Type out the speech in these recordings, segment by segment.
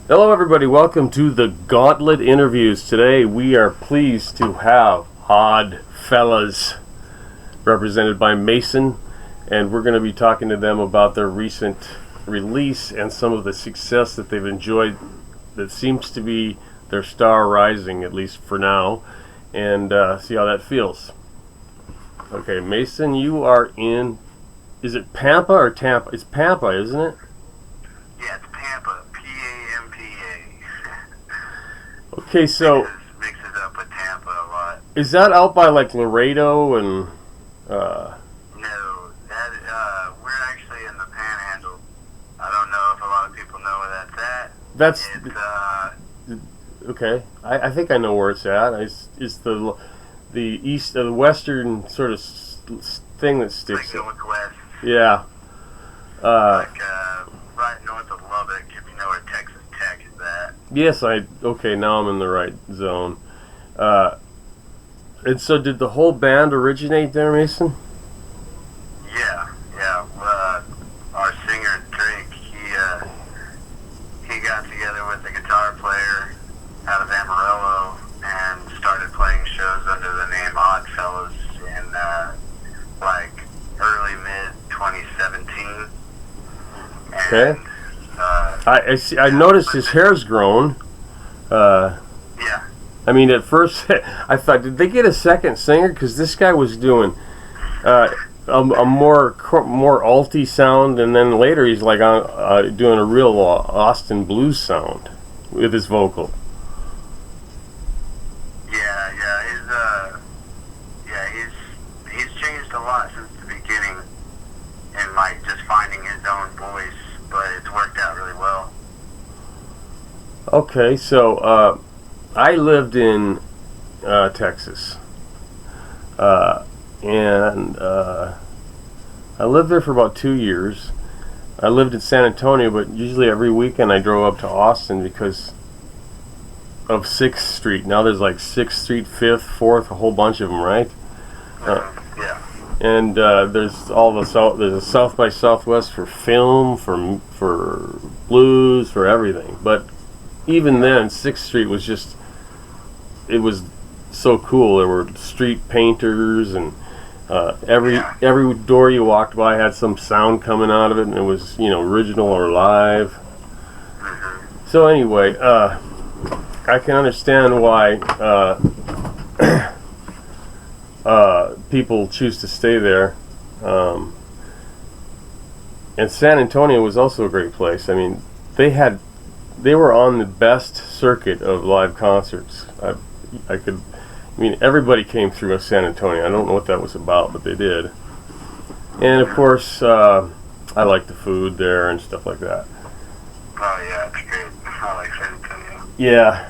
Hello everybody, welcome to the Gauntlet Interviews. Today we are pleased to have OddFella's represented by Mason, and we're going to be talking to them about their recent release and some of the success that they've enjoyed that seems to be their star rising, at least for now, and see how that feels. Okay, Mason, you are in, is it Pampa or Tampa? It's Pampa, isn't it? Yeah, it's Pampa. P-A-M-P-A. Okay, so Mixes up with Tampa a lot. is that out by like Laredo and No, that we're actually in the Panhandle. I don't know if a lot of people know where that's at. that's It's okay. I think I know where it's at. It's the east, the western sort of thing that like sticks. northwest, Yeah. right north of Lubbock. If you know where Texas Tech is at. Yes, okay. Now I'm in the right zone. And so, did the whole band originate there, Mason? Yeah. Our singer Drake, he got together with a guitar player out of Amarillo and started playing shows under the name OddFella's in like early mid 2017. Okay. I see. I noticed his hair's grown. Yeah. I mean, at first I thought, did they get a second singer? Because this guy was doing a more alty sound, and then later he's like doing a real Austin blues sound with his vocal. He's changed a lot since the beginning, and like just finding his own voice, but it's worked out really well. Okay, so I lived in Texas, and I lived there for about 2 years. I lived in San Antonio, but usually every weekend I drove up to Austin because of 6th Street. Now there's like 6th Street, 5th, 4th, a whole bunch of them, right? Yeah. And there's there's a South by Southwest for film, for blues, for everything. But even then, 6th Street was it was so cool. There were street painters, and every door you walked by had some sound coming out of it, and it was original or live. So anyway, I can understand why people choose to stay there. And San Antonio was also a great place. I mean, they were on the best circuit of live concerts. Everybody came through San Antonio. I don't know what that was about, but they did. And of course, I like the food there and stuff like that. Oh yeah, it's great. I like San Antonio. Yeah.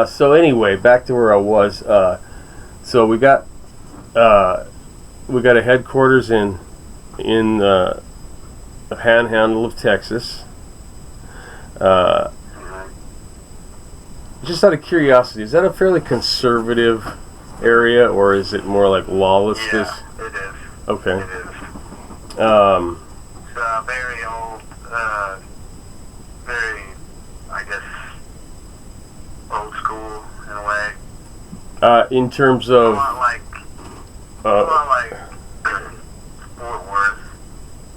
So anyway, back to where I was. So we got a headquarters in the Panhandle of Texas. Just out of curiosity, is that a fairly conservative area, or is it more like lawlessness? Yeah, it is. Okay. It is. It's very old, very, I guess, old school in a way. In terms A of lot like Fort Worth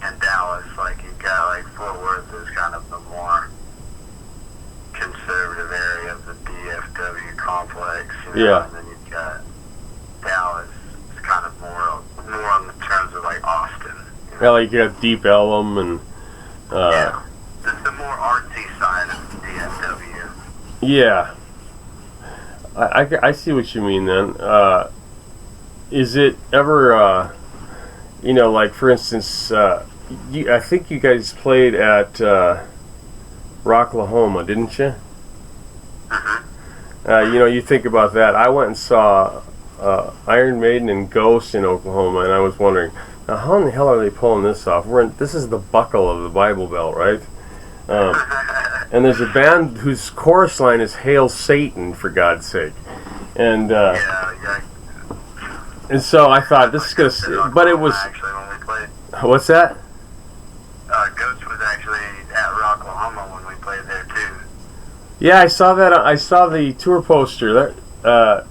and Dallas. Like you've got like Fort Worth is kind of the more conservative area of the DFW complex. Yeah. And then you've got Dallas. It's kind of more on the terms of like Austin. like you got Deep Ellum and Yeah. The more artsy side of the DFW. yeah. I see what you mean then. Is it ever, like for instance, I think you guys played at Rocklahoma, didn't you? You think about that. I went and saw Iron Maiden and Ghost in Oklahoma, and I was wondering, now how in the hell are they pulling this off? This is the buckle of the Bible Belt, right? And there's a band whose chorus line is "Hail Satan," for God's sake, and and so I thought this is gonna, but it was. Actually, when we played. What's that? Ghost was actually at Rocklahoma when we played there too. Yeah, I saw that. I saw the tour poster. Yeah.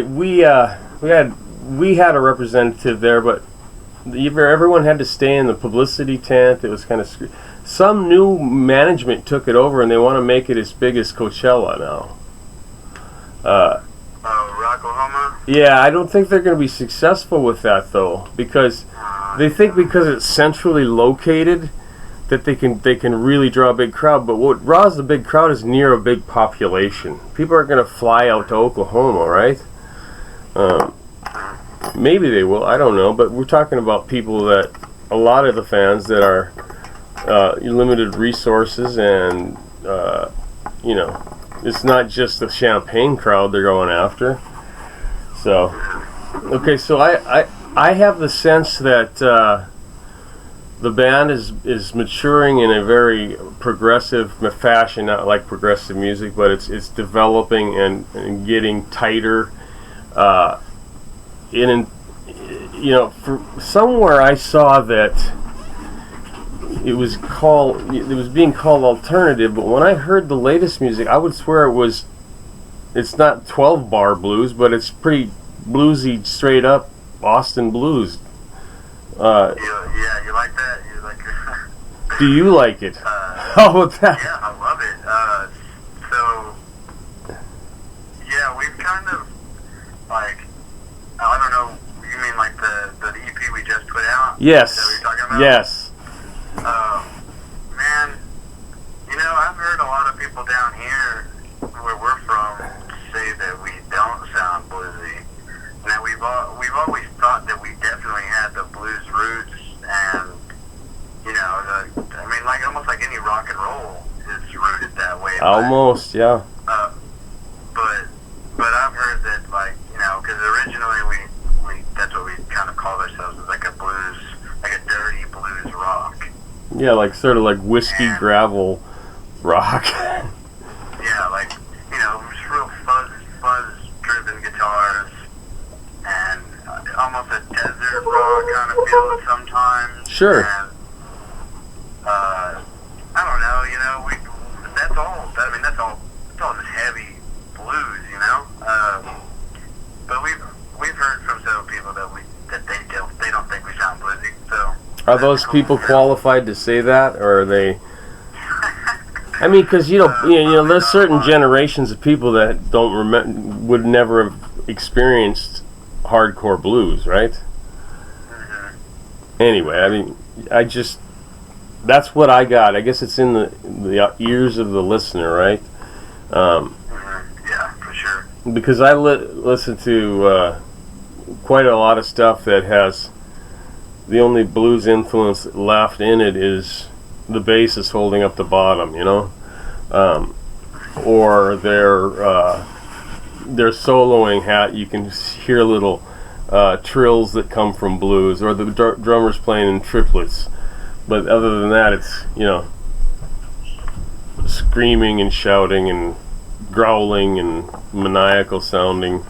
We had a representative there, but everyone had to stay in the publicity tent. It was kind of some new management took it over, and they want to make it as big as Coachella now. Rocklahoma? Yeah, I don't think they're going to be successful with that though, because they think because it's centrally located that they can really draw a big crowd. But what draws the big crowd is near a big population. People aren't going to fly out to Oklahoma, right? Maybe they will. I don't know. But we're talking about people that a lot of the fans that are limited resources, and it's not just the Champaign crowd they're going after. So, okay, so I have the sense that the band is maturing in a very progressive fashion, not like progressive music, but it's developing and getting tighter. For somewhere I saw that it was being called alternative, but when I heard the latest music, I would swear it's not 12-bar blues, but it's pretty bluesy, straight up Austin blues. Yeah, you like that? You like Do you like it? How about that? Yeah, I love it. We've kind of, like, I don't know, you mean like the EP we just put out? Yes. Is that what you're talking about? Yes. Man, I've heard a lot of people down here where we're from say that we don't sound bluesy. Now we've always thought that we definitely had the blues roots, and like almost like any rock and roll is rooted that way. Almost, yeah. But I've heard that, like, because originally we that's what we kind of called ourselves, as like a blues, like a dirty blues rock. Yeah, like sort of like whiskey gravel rock. Yeah, like, just real fuzz-driven guitars, and almost a desert rock kind of feel sometimes. Sure. And, I don't know, that's all. That's all just heavy blues, But we've heard from several people that they don't think we sound bluesy. So Are those people qualified to say that, or are they? I mean, because there's certain generations of people that would never have experienced hardcore blues, right? Mm-hmm. Anyway, that's what I got. I guess it's in the ears of the listener, right? Yeah, for sure. Because I listen to quite a lot of stuff that has the only blues influence left in it is the bass is holding up the bottom, or their soloing hat. You can hear little trills that come from blues, or the drummers playing in triplets. But other than that, it's screaming and shouting and growling and maniacal sounding.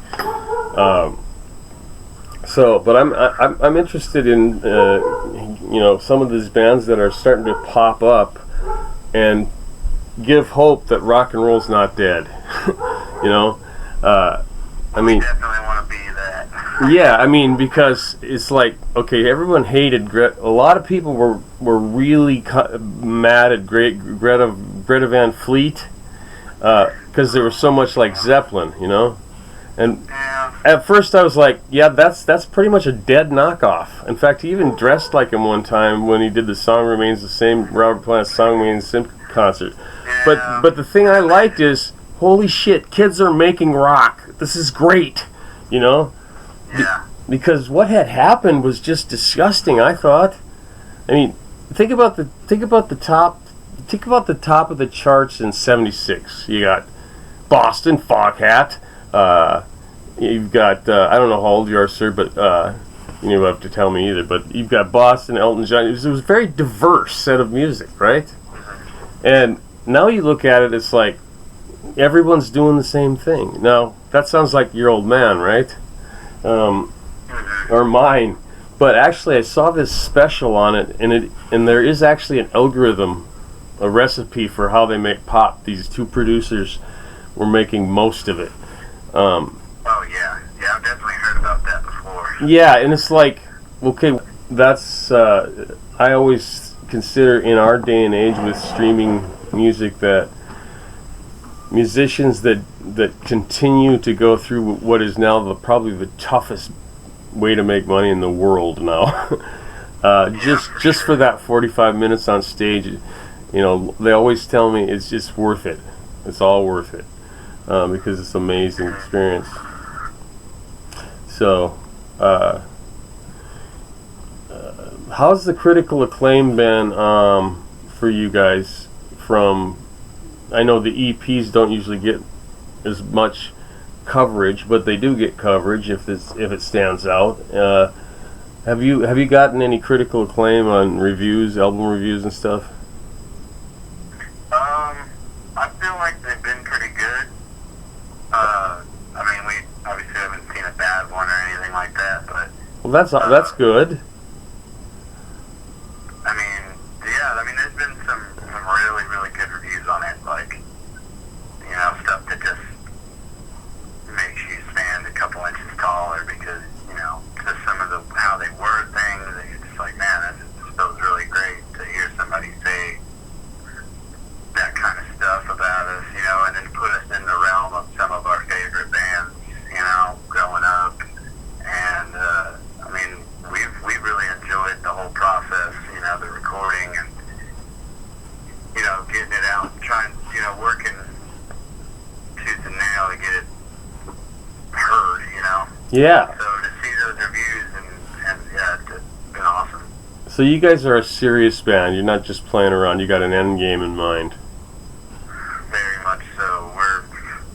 But I'm interested in some of these bands that are starting to pop up and give hope that rock and roll's not dead. We definitely want to be that. Yeah, because it's like, okay, everyone hated a lot of people were really mad at Greta Van Fleet because they were so much like Zeppelin, And at first I was like, yeah, that's pretty much a dead knockoff. In fact, he even dressed like him one time when he did the Song Remains the Same, Robert Plant's Song Remains the Same concert. Yeah. But the thing I liked is, holy shit, kids are making rock. This is great, Yeah. Because what had happened was just disgusting, I thought. I mean, think about the top of the charts in '76. You got Boston, Foghat. You've got I don't know how old you are, sir, but you don't have to tell me either. But you've got Boston, Elton John. It was a very diverse set of music, right? And now you look at it, it's like everyone's doing the same thing. Now that sounds like your old man, right? Or mine. But actually, I saw this special on it, and there is actually an algorithm a recipe for how they make pop. These two producers were making most of it. Oh yeah, I've definitely heard about that before. Yeah, and it's like, okay, that's I always consider in our day and age with streaming music that musicians that continue to go through what is now probably the toughest way to make money in the world now. Just for that 45 minutes on stage, you know, they always tell me it's just worth it. It's all worth it because it's an amazing experience. So, how's the critical acclaim been for you guys? From, I know the EPs don't usually get as much coverage, but they do get coverage if it stands out. Have you gotten any critical acclaim on reviews, album reviews and stuff? I feel like they've been pretty good. I mean, we obviously haven't seen a bad one or anything like that, but Well, that's good. I mean, yeah, I mean, there's been some really, really good reviews on it, like, you know, stuff that just makes you stand a couple inches taller because, you know, just some of how they word things, and you're just like, man, that just feels really great to hear somebody say that kind of stuff about us, you know, and then put us in the realm of some of our favorite bands, you know, growing up. And, I mean, we've really enjoyed the whole process, you know, the recording and, you know, getting it out, trying, you know, working tooth and nail to get it heard, you know. Yeah. So to see those reviews and yeah, it's been awesome. So you guys are a serious band. You're not just playing around. You got an end game in mind. Very much so.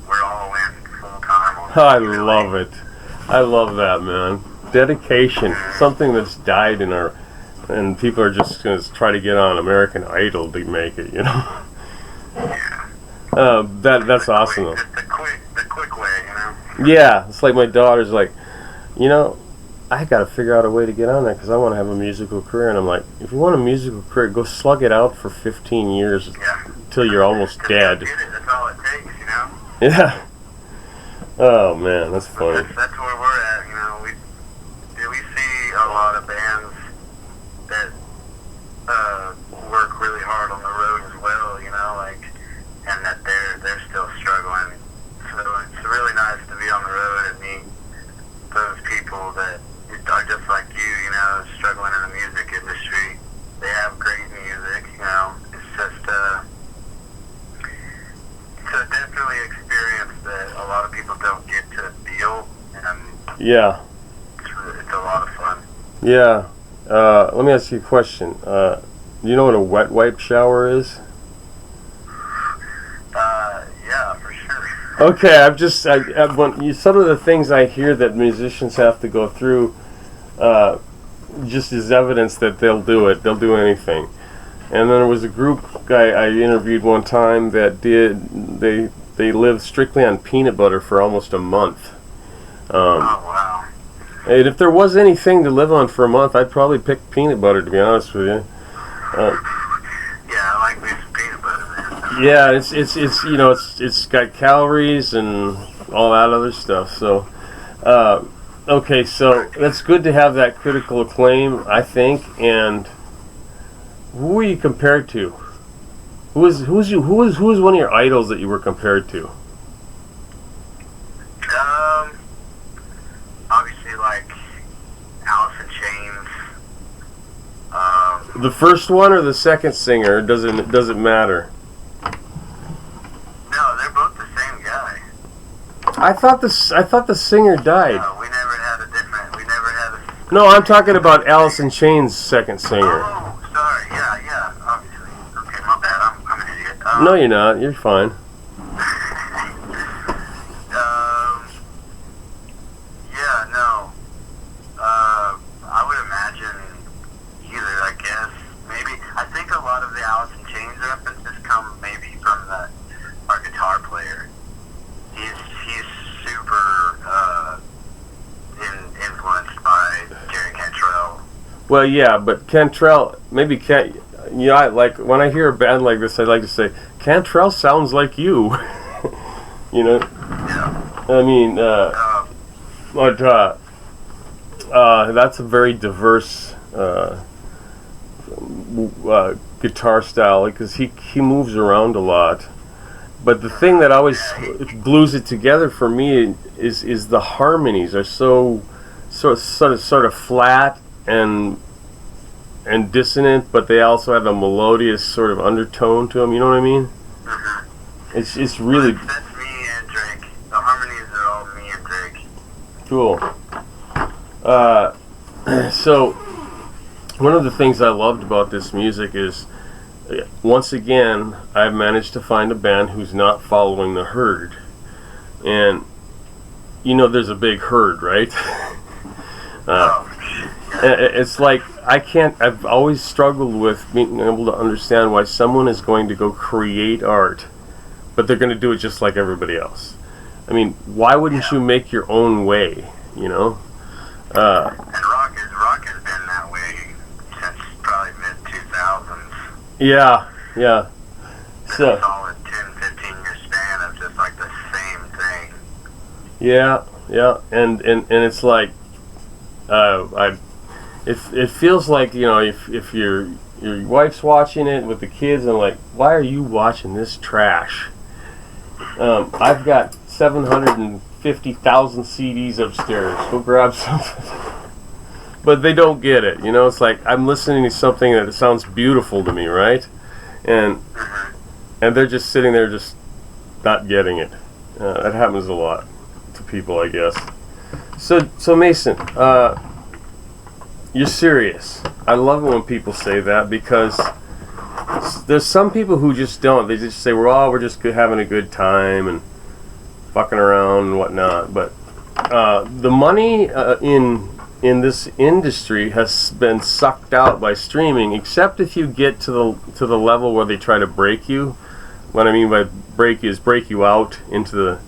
We're all in full time. I love it. I love that, man. Dedication. Something that's died in our, and people are just going to try to get on American Idol to make it, you know. Yeah. That's awesome though. Just the quick way, you know. Yeah, it's like my daughter's like, you know, I got to figure out a way to get on that because I want to have a musical career. And I'm like, if you want a musical career, go slug it out for 15 years till you're almost dead. That's all it takes, you know. Yeah. Oh man, that's funny. That's where we're at, you know. We see a lot of bands that work really hard on the road as well, you know, like, and that they're still struggling. So it's really nice to be on the road and meet those people that are just like you know, struggling in the music industry. They have great music, you know. It's just it's a definitely experience that a lot of people don't get to feel, and Yeah. it's a lot of fun. Yeah. Let me ask you a question. Do you know what a wet wipe shower is? Yeah, for sure. Okay, some of the things I hear that musicians have to go through, just as evidence that they'll do it. They'll do anything. And then there was a group I interviewed one time that they lived strictly on peanut butter for almost a month. Oh wow. And if there was anything to live on for a month, I'd probably pick peanut butter, to be honest with you. Yeah, I like me some peanut butter, man. Yeah, it's you know it's got calories and all that other stuff. So, okay, so that's good to have that critical acclaim, I think. And who are you compared to? Who was one of your idols that you were compared to? Obviously, like Alice in Chains. The first one or the second singer? Does it matter? No, they're both the same guy. I thought the singer died. No, we never had a. No, I'm talking about Alice in Chains' second singer. Oh, sorry. Yeah, obviously. Okay, my bad. I'm an idiot. No, you're not. You're fine. Yeah, no. I would imagine either, I guess. Maybe. I think a lot of the Alice in Chains references come maybe from our guitar player. He's super influenced by Jerry Cantrell. Well, yeah, but Cantrell, maybe Yeah, like when I hear a band like this, I like to say, Cantrell sounds like you. You know, I mean, but that's a very diverse guitar style because he moves around a lot. But the thing that always glues it together for me is the harmonies are sort of flat and dissonant, but they also have a melodious sort of undertone to them. You know what I mean? It's really That's me and Drake. The harmonies are all me and Drake. cool. So one of the things I loved about this music is, once again, I've managed to find a band who's not following the herd. And you know, there's a big herd, right? It's like I've always struggled with being able to understand why someone is going to go create art, but they're going to do it just like everybody else. I mean, why wouldn't you make your own way, you know? And rock has been that way since probably mid-2000s. Yeah. So, a solid 10-15 year span of just like the same thing. yeah, and it's like, it feels like, you know, if your wife's watching it with the kids and like, why are you watching this trash? I've got 750,000 CDs upstairs. Go grab something. But they don't get it, you know. It's like I'm listening to something that sounds beautiful to me, right? And they're just sitting there, just not getting it. That happens a lot to people, I guess. So Mason, you're serious. I love it when people say that, because there's some people who just don't. They just say, well, we're just having a good time and fucking around and whatnot. But the money in this industry has been sucked out by streaming, except if you get to the level where they try to break you. What I mean by break you out into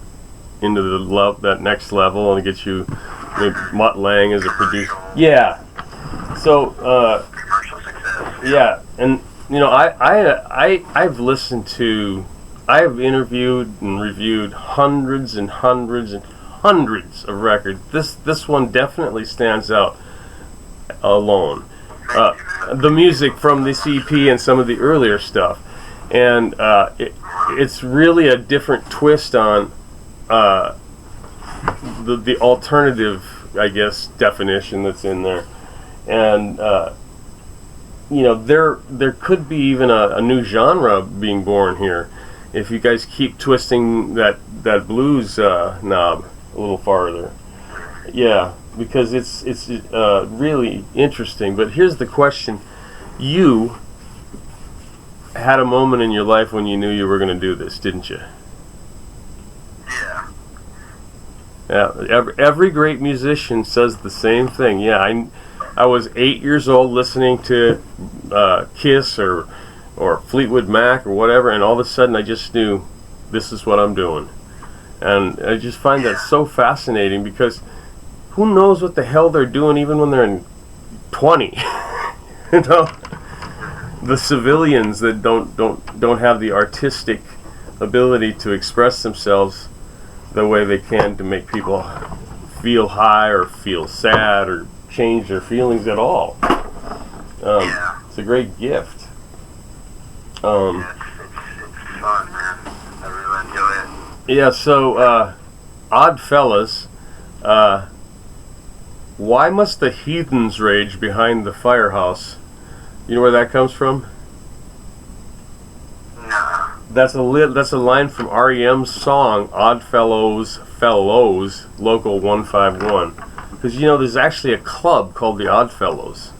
that next level and get you, maybe Mutt Lang as a producer. Yeah. So Commercial success. yeah, and you know, I've interviewed and reviewed hundreds and hundreds and hundreds of records. This one definitely stands out alone. The music from this EP and some of the earlier stuff, and it's really a different twist on the alternative, I guess, definition that's in there. And you know, there could be even a new genre being born here if you guys keep twisting that blues knob a little farther. Yeah, because it's really interesting. But here's the question: you had a moment in your life when you knew you were going to do this, didn't you? Yeah. Yeah. Every great musician says the same thing. Yeah, I was 8 years old listening to Kiss or Fleetwood Mac or whatever, and all of a sudden I just knew this is what I'm doing. And I just find that so fascinating, because who knows what the hell they're doing even when they're in 20. You know, the civilians that don't have the artistic ability to express themselves the way they can to make people feel high or feel sad or change their feelings at all. It's a great gift. It's fun, man. I really enjoy it. Yeah, so OddFella's, why must the heathens rage behind the firehouse? You know where that comes from? No. That's a line from REM's song OddFella's Local 151. Because you know, there's actually a club called the OddFella's.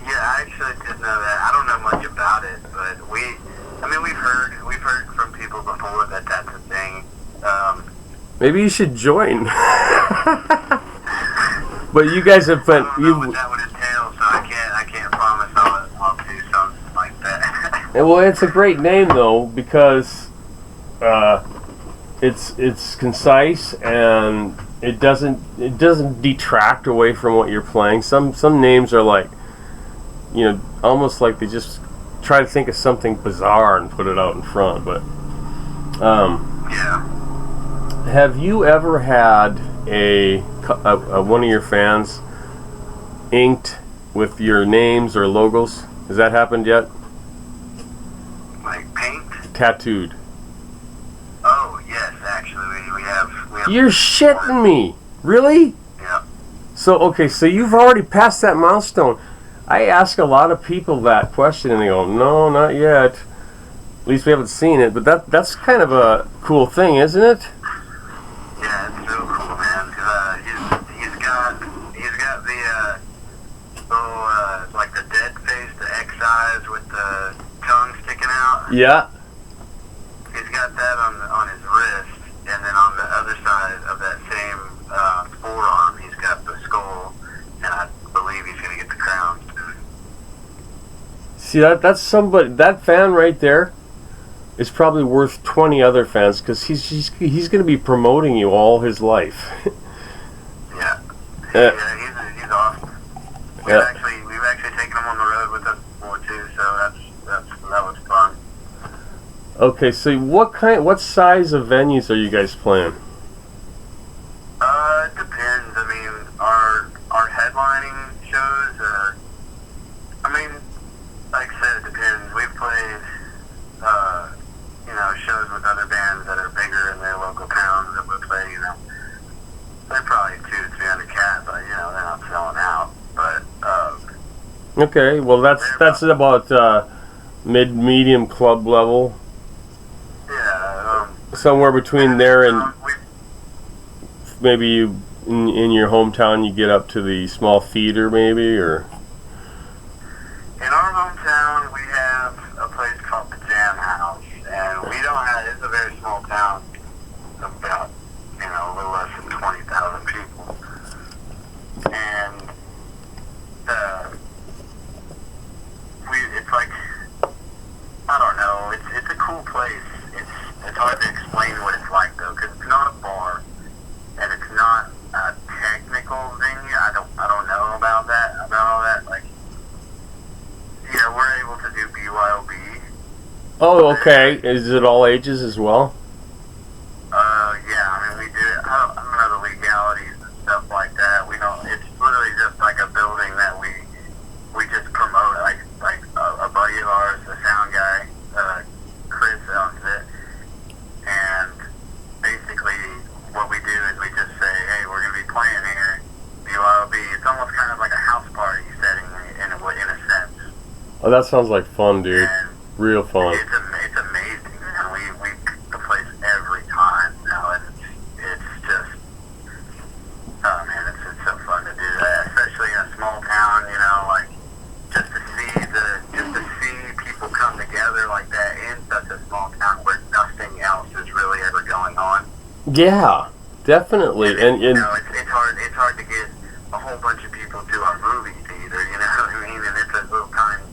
Yeah, I actually did know that. I don't know much about it, but we've heard from people before that that's a thing. Maybe you should join. But you guys have been. I don't know what that would entail, so I can't promise I'll do something like that. Well, it's a great name though, because it's concise and it doesn't detract away from what you're playing. Some names are like you know, almost like they just try to think of something bizarre and put it out in front. But Yeah. have you ever had a one of your fans inked with your names or logos? Has that happened yet? Like paint? Tattooed. Oh, yes, actually, we have You're shitting me. Really? Yeah. So, okay, so you've already passed that milestone. I ask a lot of people that question, and they go, no, not yet. At least we haven't seen it, but that's kind of a cool thing, isn't it? Yeah, it's so cool, man. Cause, he's got the little like the dead face, the X eyes with the tongue sticking out. Yeah. He's got that on his wrist, and then on the other side of that same forearm, he's got the skull, and I believe he's gonna get the crown. See, that's somebody, that fan right there is probably worth 20 other fans, because he's going to be promoting you all his life. Yeah. Yeah. He's awesome. We've actually taken him on the road with us before too, so that was fun. Okay, so what size of venues are you guys playing? It depends. I mean, our headlining shows are, I mean, like I said, it depends. We've played, shows with other bands that are bigger in their local towns that would play, they're probably 200-300 cats, but, they're not selling out. But, Okay, well that's about mid-medium club level. yeah. Somewhere between there and maybe you in your hometown you get up to the small theater maybe, or In our hometown, we have a place called the Jam House, and we don't have, it's a very small town, about, a little less than 20,000 people. And, it's like, I don't know, it's a cool place. It's hard to explain what it's like, though, because it's not a bar, and it's not a technical venue. I don't know about all that, like, we're able to do BYOB. oh, okay. Is it all ages as well? Yeah, I mean, we do it. I don't know the legalities and stuff like that. We don't, it's literally just like a building that we just promote, like a buddy of ours, the sound guy, Chris owns it, and basically what we do is we just say, hey, we're going to be playing here, BYOB. It's almost kind of like a house party setting in a sense. Oh, that sounds like fun, dude. And Real fun. it's amazing, man. We the place every time now, and it's just, oh man, it's so fun to do that, especially in a small town. Like just to see people come together like that in such a small town where nothing else is really ever going on. Yeah, definitely. And it's hard to get a whole bunch of people to our movie theater. You know what I mean? And it's a little tiny,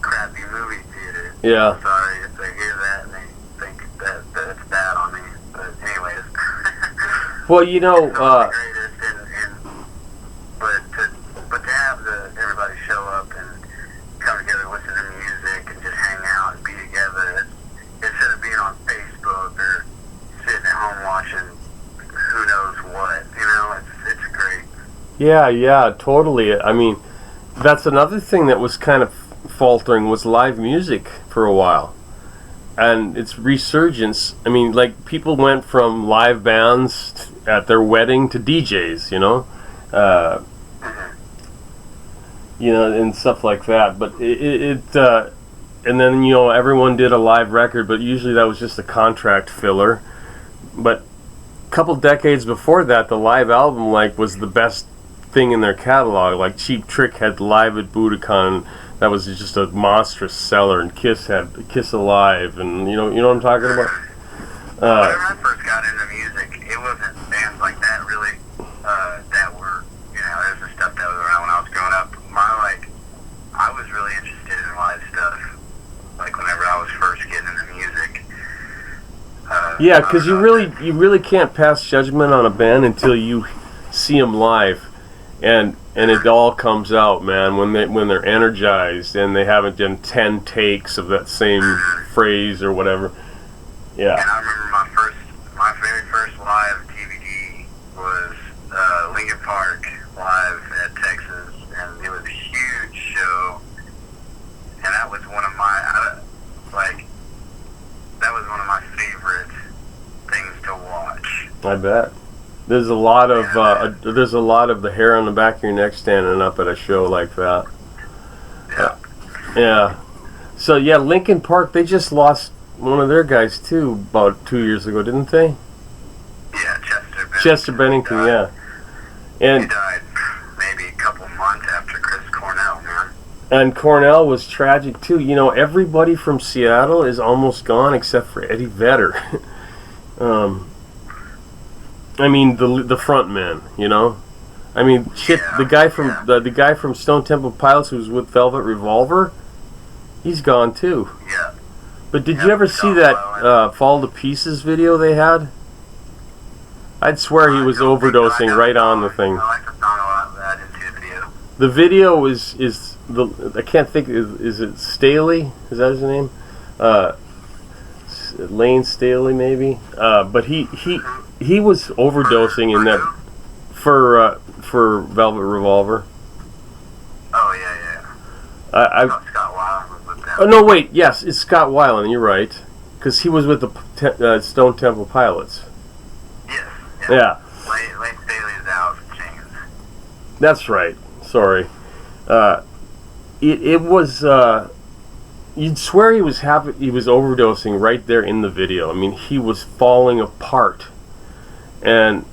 crappy movie theater. yeah. Sorry if they hear that and they think that it's bad on me. But anyways. Well, It's not the greatest, but to have everybody show up and come together, listen to music, and just hang out and be together, instead of being on Facebook or sitting at home watching who knows what, it's great. Yeah, totally. I mean, that's another thing that was kind of faltering was live music for a while. And its resurgence, I mean, like, people went from live bands at their wedding to DJs, and stuff like that. But and then, everyone did a live record, but usually that was just a contract filler. But a couple decades before that, the live album, was the best thing in their catalog. Like, Cheap Trick had Live at Budokan, that was just a monstrous seller, and Kiss had Kiss Alive, and you know what I'm talking about? When I first got into music, it wasn't bands like that really that were, there's the stuff that was around when I was growing up. I was really interested in live stuff, like whenever I was first getting into music. Yeah, because you really can't pass judgment on a band until you see them live. And and it all comes out, man, when they're energized and they haven't done 10 takes of that same phrase or whatever. Yeah. And I remember my very first live DVD was Lincoln Park live at Texas, and it was a huge show. And that was one of my favorite things to watch. I bet. There's a lot of the hair on the back of your neck standing up at a show like that. Yeah. Yeah. So yeah, Lincoln Park, they just lost one of their guys too about 2 years ago, didn't they? Yeah, Chester Bennington, yeah. And he died maybe a couple months after Chris Cornell, man. And Cornell was tragic too. You know, everybody from Seattle is almost gone except for Eddie Vedder. I mean the front man, you know. I mean, shit. Yeah, the guy from Stone Temple Pilots who was with Velvet Revolver, he's gone too. Yeah. But did you ever see that Fall to Pieces video they had? I'd swear he was overdosing right on the thing. I like the song a lot, but I didn't see the video. The video is I can't think, is it Staley? Is that his name? Lane Staley maybe. But he was overdosing in that for Velvet Revolver. Oh yeah. Scott Weiland was with them. Oh no, wait. Yes, it's Scott Weiland. You're right, because he was with the Stone Temple Pilots. Yes. Yeah. Lane Staley's out for Chains. That's right. Sorry. It was. You'd swear he was overdosing right there in the video. I mean, he was falling apart, and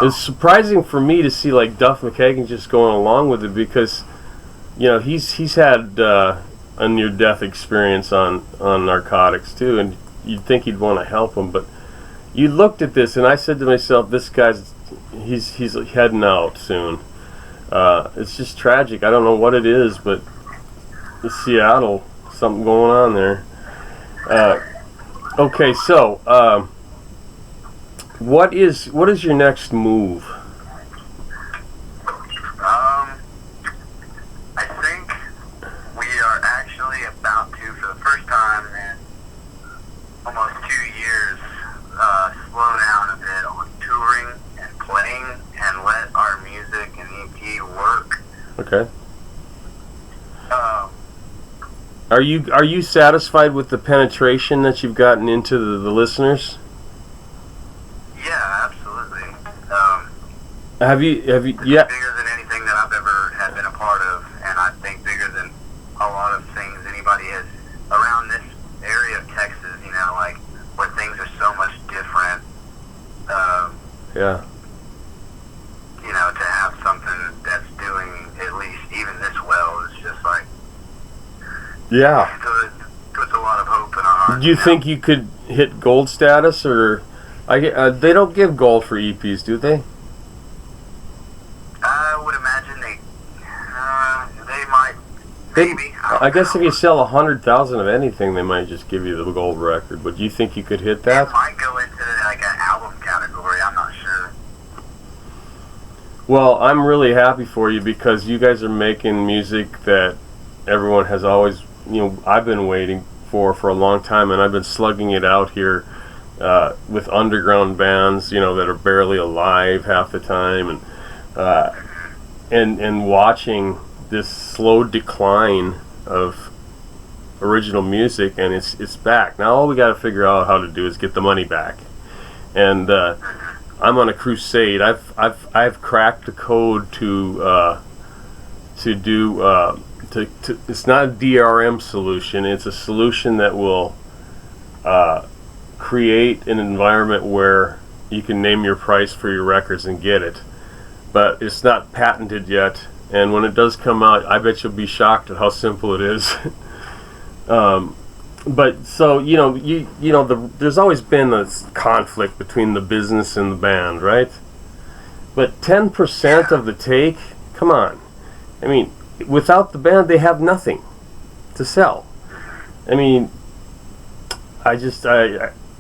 it's surprising for me to see like Duff McKagan just going along with it, because you know he's had a near-death experience on narcotics too, and you'd think he'd want to help him, but you looked at this and I said to myself, this guy's he's heading out soon. It's just tragic. I don't know what it is, but it's Seattle. Something going on there. Okay, so what is your next move? I think we are actually about to, for the first time in almost 2 years, slow down a bit on touring and playing and let our music and EP work. Okay. Are you satisfied with the penetration that you've gotten into the listeners? Yeah, absolutely. Have you bigger than anything that I've ever had been a part of, and I think bigger than a lot of things anybody has around this area of Texas. You know, like where things are so much different. Yeah. You know, to have something that's doing at least even this well is just like. Yeah. It puts a lot of hope in our hearts. Do you think you could hit gold status, or they don't give gold for EPs, do they? I would imagine they might. Maybe. I guess if you sell 100,000 of anything, they might just give you the gold record. But do you think you could hit that? It might go into like an album category. I'm not sure. Well, I'm really happy for you, because you guys are making music that everyone has always, I've been waiting for a long time, and I've been slugging it out here with underground bands, that are barely alive half the time, and watching this slow decline of original music, and it's back. Now all we got to figure out how to do is get the money back, and I'm on a crusade. I've cracked the code to do. It's not a DRM solution. It's a solution that will create an environment where you can name your price for your records and get it. But it's not patented yet. And when it does come out, I bet you'll be shocked at how simple it is. But so there's always been this conflict between the business and the band, right? But 10% of the take, come on. I mean, without the band, they have nothing to sell. I mean,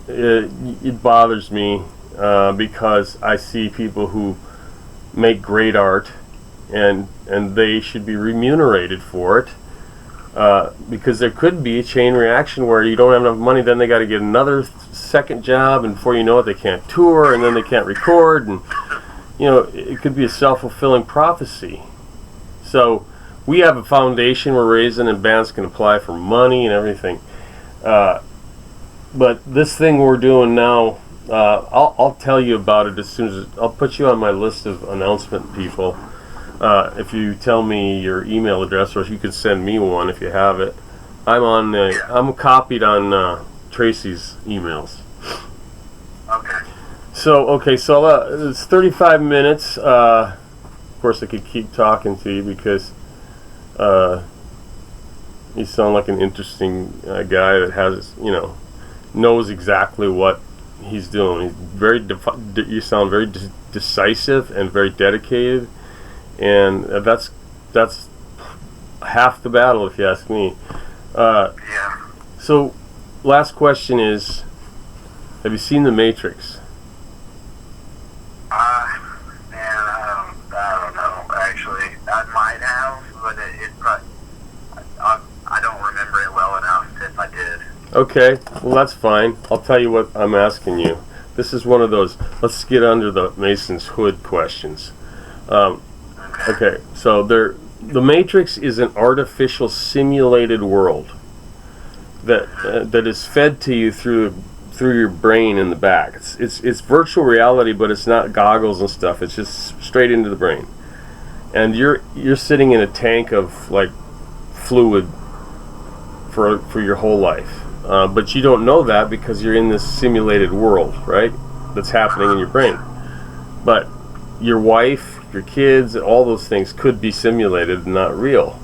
it bothers me because I see people who make great art and they should be remunerated for it, because there could be a chain reaction where you don't have enough money, then they got to get another second job, and before you know it, they can't tour, and then they can't record, and it could be a self-fulfilling prophecy. So we have a foundation we're raising, and bands can apply for money and everything. But this thing we're doing now, I'll tell you about it as soon as I'll put you on my list of announcement people. If you tell me your email address, or if you could send me one if you have it. I'm copied on Tracy's emails. Okay. So it's 35 minutes. Of course, I could keep talking to you because you sound like an interesting guy that has, knows exactly what he's doing. He's you sound very decisive and very dedicated, and that's half the battle, if you ask me. Yeah. So, last question is: have you seen The Matrix? Man, I don't know. Actually, I might have, but it probably, I don't remember it well enough if I did. Okay, well that's fine. I'll tell you what I'm asking you. This is one of those let's get under the Mason's hood questions. Okay, so the Matrix is an artificial simulated world that is fed to you through your brain in the back. It's virtual reality, but it's not goggles and stuff. It's just straight into the brain, and you're sitting in a tank of like fluid for your whole life. But you don't know that because you're in this simulated world, right? That's happening in your brain. But your wife, your kids, all those things could be simulated and not real.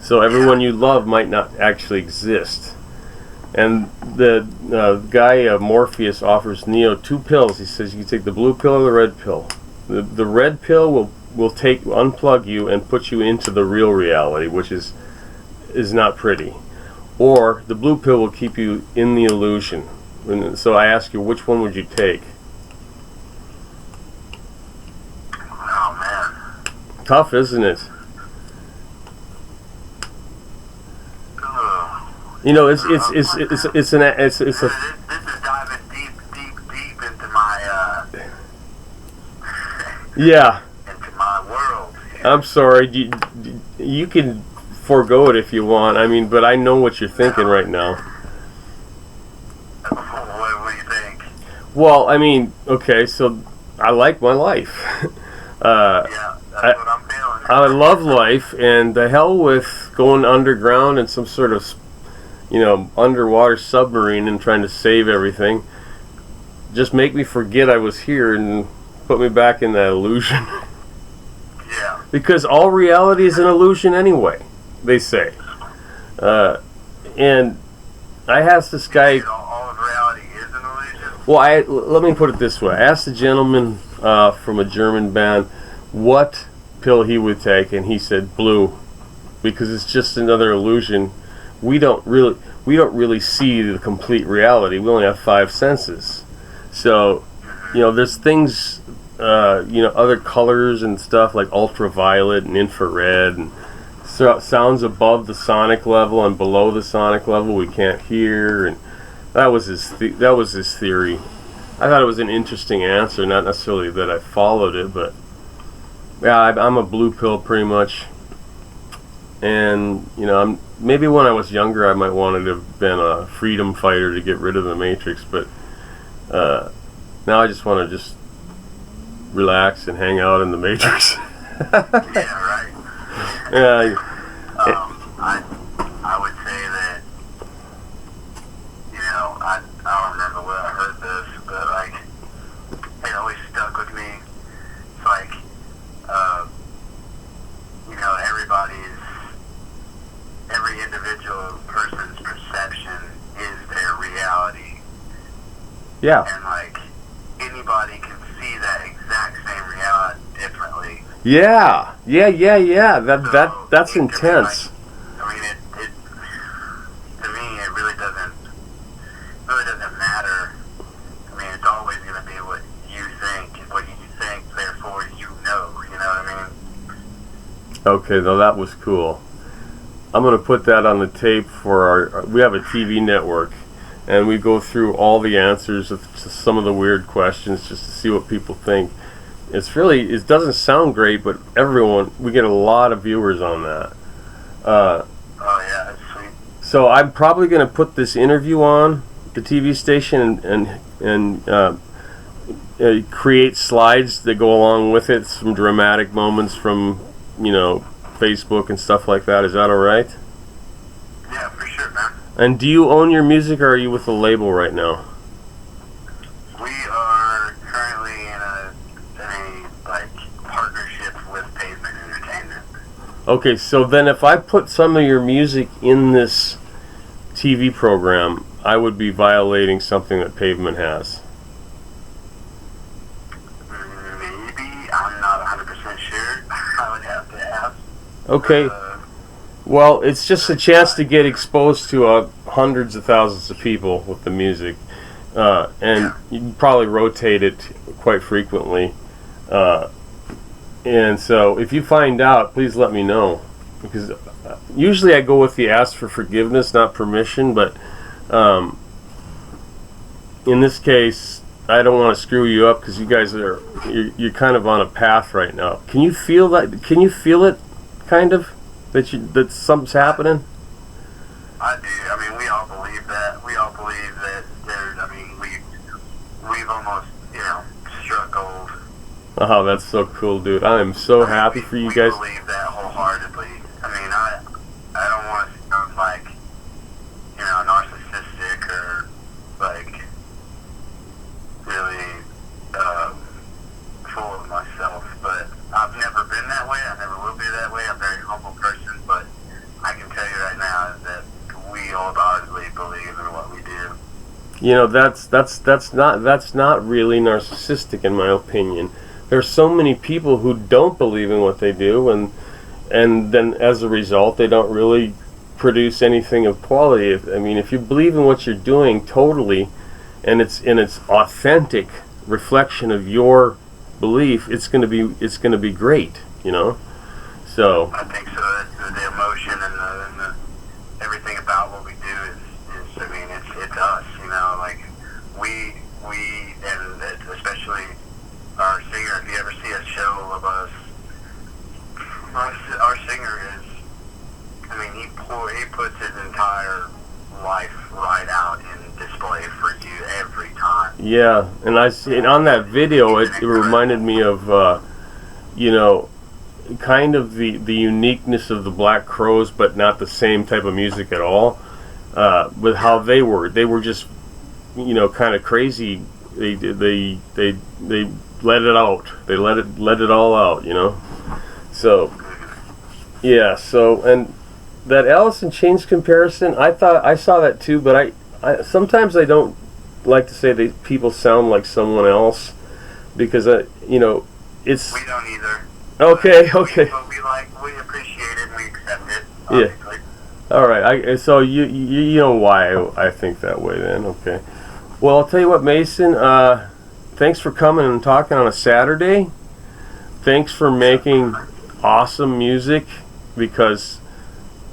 So everyone you love might not actually exist. And the guy, Morpheus, offers Neo 2 pills. He says you can take the blue pill or the red pill. The red pill will unplug you and put you into the real reality, which is not pretty. Or the blue pill will keep you in the illusion. And so I ask you, which one would you take? Oh man. Tough, isn't it? It's a. This is diving deep into my Yeah. into my world. I'm sorry. You can forego it if you want. I mean, but I know what you're thinking right now. What do you think? Well, I mean, okay, so I like my life. Yeah, that's what I'm feeling. I love life, and the hell with going underground in some sort of, underwater submarine and trying to save everything. Just make me forget I was here and put me back in that illusion. Yeah. Because all reality is an illusion anyway, they say. And I asked this guy. All of reality is an illusion. Well, let me put it this way. I asked a gentleman from a German band what pill he would take, and he said blue, because it's just another illusion. We don't really see the complete reality. We only have 5 senses. So, there's things, other colors and stuff like ultraviolet and infrared, and sounds above the sonic level and below the sonic level we can't hear, and that was his theory. I thought it was an interesting answer, not necessarily that I followed it, but yeah, I'm a blue pill pretty much. And maybe when I was younger I might wanted to have been a freedom fighter to get rid of the Matrix, but now I just want to just relax and hang out in the Matrix. Yeah, right. Yeah. I would say that, I don't remember where I heard this, but it always stuck with me. It's like, every individual person's perception is their reality. Yeah. And anybody can see that exact same reality differently. Yeah. That's So, intense. it to me it really doesn't matter. I mean, it's always going to be what you think, therefore you know what I mean? Okay, though that was cool. I'm going to put that on the tape for we have a TV network, and we go through all the answers to some of the weird questions just to see what people think. It doesn't sound great, but we get a lot of viewers on that. Oh yeah, that's sweet. So I'm probably going to put this interview on the TV station and create slides that go along with it, some dramatic moments from, Facebook and stuff like that. Is that all right? Yeah, for sure, man. And do you own your music, or are you with a label right now? We are currently in a partnership with Pavement Entertainment. Okay, so then if I put some of your music in this TV program, I would be violating something that Pavement has. Maybe. I'm not 100% sure. I would have to ask. Okay. Well, it's just a chance to get exposed to hundreds of thousands of people with the music. And you can probably rotate it quite frequently. And so if you find out, please let me know. Because usually I go with the ask for forgiveness, not permission. But in this case, I don't want to screw you up because you guys you're kind of on a path right now. Can you feel that? Can you feel it, kind of, that something's happening? I do. I mean, we all believe that. We all believe that we've almost, struck gold. Oh, that's so cool, dude. I am so happy for you guys. We believe that wholeheartedly. I mean, I don't want to sound like, narcissistic or, really full of myself. But I've never been that way. I never will be that way. I'm a very humble person. But I can tell you right now that we wholeheartedly believe in what we do. That's not really narcissistic, in my opinion. There's so many people who don't believe in what they do, and then as a result, they don't really produce anything of quality. I mean, if you believe in what you're doing totally, and it's authentic reflection of your belief, it's going to be great, So I think so. The emotion and the everything about what we do is I mean, it's us. We and especially our singer. If you ever see a show of us, our singer is. I mean, he puts his entire life right out in display for you every time. Yeah, and on that video, it reminded me of, kind of the uniqueness of the Black Crowes, but not the same type of music at all. With how they were just, kind of crazy. They let it out. They let it all out. So yeah. So and that Alice in Chains comparison, I saw that too, but I sometimes I don't like to say that people sound like someone else because it's. We don't either. Okay. But we appreciate it and we accept it. Obviously. Yeah. All right. So you know why I think that way then? Okay. Well, I'll tell you what, Mason. Thanks for coming and talking on a Saturday. Thanks for making awesome music because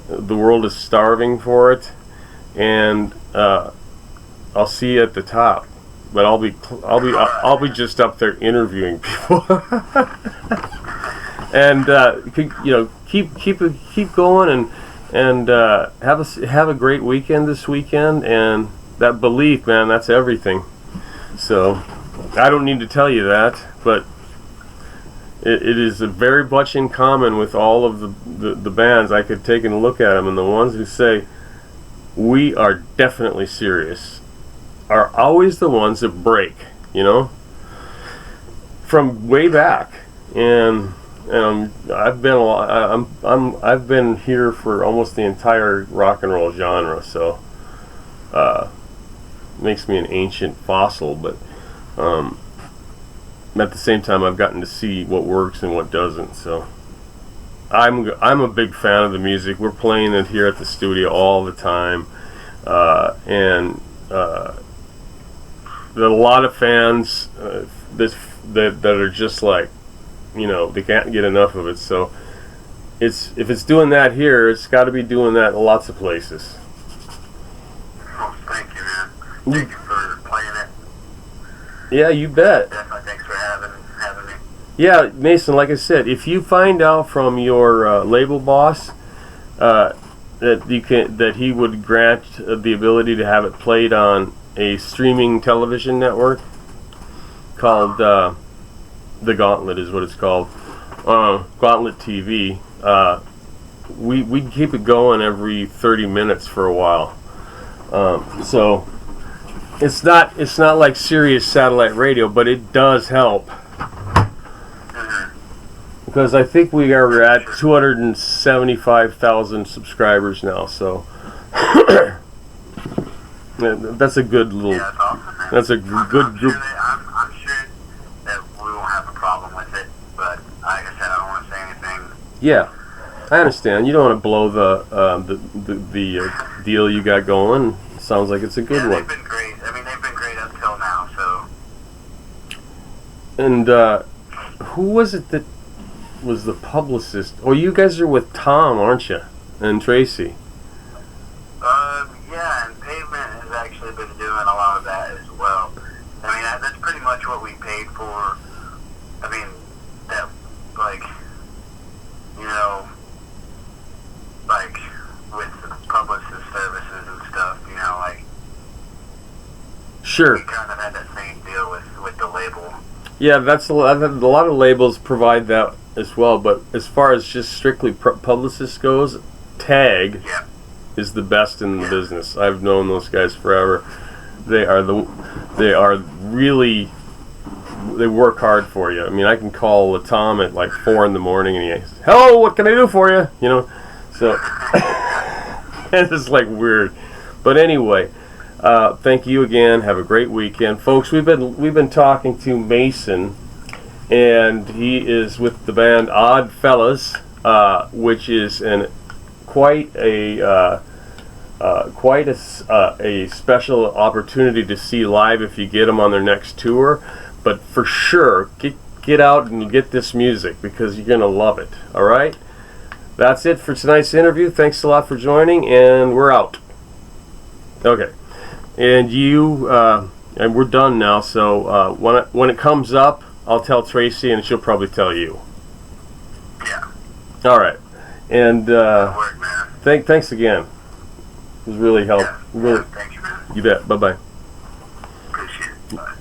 the world is starving for it, and I'll see you at the top. But I'll be just up there interviewing people, and keep going and have a great weekend this weekend. And that belief, man, that's everything. So I don't need to tell you that, but it is very much in common with all of the bands. I could take a look at them, and the ones who say we are definitely serious are always the ones that break, from way back. And I've been here for almost the entire rock and roll genre, so makes me an ancient fossil. But at the same time, I've gotten to see what works and what doesn't. So I'm a big fan of the music. We're playing it here at the studio all the time, and there are a lot of fans that are just like, they can't get enough of it. So if it's doing that here, it's got to be doing that in lots of places. Well, thank you, man. Thank you for playing it. Yeah, you bet. Definitely. Thanks for having me. Yeah, Mason, like I said, if you find out from your label boss that he would grant the ability to have it played on a streaming television network called The Gauntlet is what it's called, Gauntlet TV, we'd keep it going every 30 minutes for a while. So it's not like Sirius satellite radio, but it does help. Because I think we are at 275,000 subscribers now, so that's a good little. Yeah, that's awesome, man. That's a good group. I'm sure that we won't have a problem with it, but like I said, I don't want to say anything. Yeah, I understand. You don't want to blow the deal you got going. Sounds like it's a good one. They've been great. I mean, they've been great up till now. So. And who was it that was the publicist? Oh, you guys are with Tom, aren't you? And Tracy. Yeah, and Pavement has actually been doing a lot of that as well. I mean, that's pretty much what we paid for. I mean, that, like, you know, like, with publicist services and stuff, you know, like, Sure. we kind of had that same deal with the label. Yeah, that's a lot of labels provide that as well, but as far as just strictly publicist goes, Tag Yeah. is the best in the business. I've known those guys forever. They are really, they work hard for you. I mean, I can call Tom at like 4 in the morning and he says, "Hello, what can I do for you?" You know, so it's like weird. But anyway, thank you again. Have a great weekend, folks. We've been talking to Mason, and he is with the band OddFella's, which is quite a special opportunity to see live if you get them on their next tour. But for sure, get out and get this music because you're gonna love it. All right, that's it for tonight's interview. Thanks a lot for joining, and we're out. Okay, and and we're done now. So when it comes up, I'll tell Tracy, and she'll probably tell you. Yeah. All right, and Good work, man. thanks again. It was really helpful. Yeah. Really, Thank you, man. you bet. Bye bye. Appreciate it. Bye.